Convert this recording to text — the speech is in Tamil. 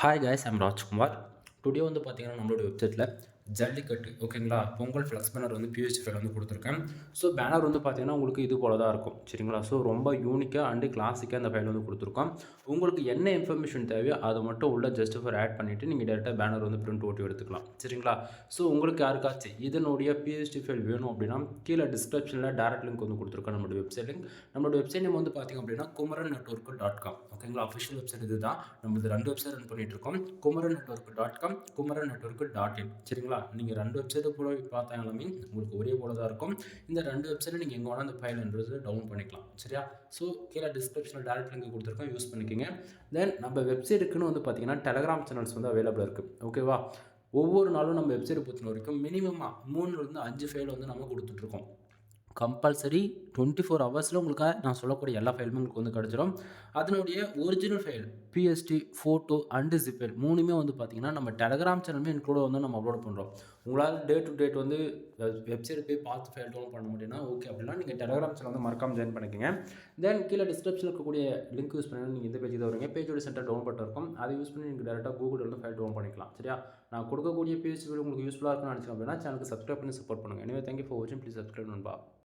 Hi guys I'm Rajkumar. Today வந்து பார்த்தீங்கன்னா நம்மளோட வெப்சைட்டில் ஜல்லிக்கட்டு ஓகேங்களா, பொங்கல் ஃப்ளெக்ஸ் பேனர் வந்து பிஎஸ்டி ஃபைல் வந்து கொடுத்துருக்கேன். ஸோ பேனர் வந்து பார்த்தீங்கன்னா உங்களுக்கு இது போல தான் இருக்கும் சரிங்களா. ஸோ ரொம்ப யூனிக்காக அண்டு கிளாசிக்காக அந்த ஃபைல் வந்து கொடுத்துருக்கோம். உங்களுக்கு என்ன இன்ஃபர்மேஷன் தேவையோ அதை மட்டும் உள்ள ஜஸ்ட் ஃபார் ஆட் பண்ணிவிட்டு நீங்கள் டேரெக்டாக பேனர் வந்து பிரிண்ட் ஓட்டி எடுத்துக்கலாம் சரிங்களா. ஸோ உங்களுக்கு யாருக்காச்சும் இதனுடைய பிஎஸ்டி ஃபைல் வேணும் அப்படின்னா கீழே டிஸ்கிரிப்ஷனில் டேரக்ட் லிங்க் வந்து கொடுத்துருக்கோம். நம்மளோட வெப்சைட் லிங்க், நம்மளோட வெப்சைட் நேம் வந்து பார்த்திங்க அப்படின்னா kumaran.network.com ஓகேங்களா. அஃபிஷியல் வெப்சைட் இது தான். நம்ம 2 வெப்சைட் ரன் பண்ணிட்டு இருக்கோம், kumaran.network.com, kumaran.network.in சரிங்களா. நீங்கள் 2 வெப்சைட்டை போய் பார்த்தாலுமே உங்களுக்கு ஒரே போல தான் இருக்கும். இந்த 2 வெப்சைட்டில் நீங்கள் எங்கே வேணால் அந்த ஃபைல்ன்றது டவுன் பண்ணிக்கலாம் சரியா. ஸோ கீழே டிஸ்கிரிப்ஷனில் டேரக்ட் லிங்க் கொடுத்துருக்கோம், யூஸ் பண்ணிக்கோங்க. தென் நம்ம வெப்சைட்டுக்குன்னு வந்து பார்த்தீங்கன்னா டெலகிராம் சேனல்ஸ் வந்து அவைலபிளாக இருக்குது ஓகேவா. ஒவ்வொரு நாளும் நம்ம வெப்சைட்டை பொறுத்த வரைக்கும் மினிமமாக 3லேருந்து 5 ஃபைல் வந்து நம்ம கொடுத்துட்ருக்கோம். கம்பல்சரி 24 ஹவர்ஸில் உங்களுக்கு நான் சொல்லக்கூடிய எல்லா ஃபைலுமே உங்களுக்கு வந்து கிடச்சிடும். அதனுடைய original file PSD, photo and zip file 3மே வந்து பார்த்திங்கன்னா நம்ம டெலகிராம் சேனலுமே இன்க்ளூட வந்து நம்ம அப்லோட் பண்ணுறோம். உங்களால் டே டு டேட் வந்து வெப்சைட் போய் பார்த்து ஃபைல் டவுன் பண்ண முடியும்னா ஓகே, அப்படின்னா நீங்கள் டெலகிராம் சேனல் வந்து மறக்காமல் ஜாயின் பண்ணிக்கோங்க. தென் கீழே டிஸ்கிரிப்ஷனில் இருக்கக்கூடிய லிங்க் யூஸ் பண்ணி நீங்கள் இந்த பேஜ் தான் வருவீங்க. பேஜோட சென்டர் டவுன் பட்டன் இருக்கும், அதை யூஸ் பண்ணி நீங்கள் டேரெக்டாக கூகுளில் வந்து ஃபைல் டவுன் பண்ணிக்கலாம் சரியா. நான் கொடுக்கக்கூடிய பிஎஸ்டி ஃபைல் உங்களுக்கு யூஸ்ஃபுல்லாக இருக்குன்னு நினச்சிங்க அப்படின்னா சேனலுக்கு சப்ஸ்கிரைப் பண்ணி சப்போர்ட் பண்ணுங்கள். எனவே தேங்க்யூ ஃபார் வாட்சிங், ப்ளீஸ் சப்ஸ்கிரைப் நண்பா.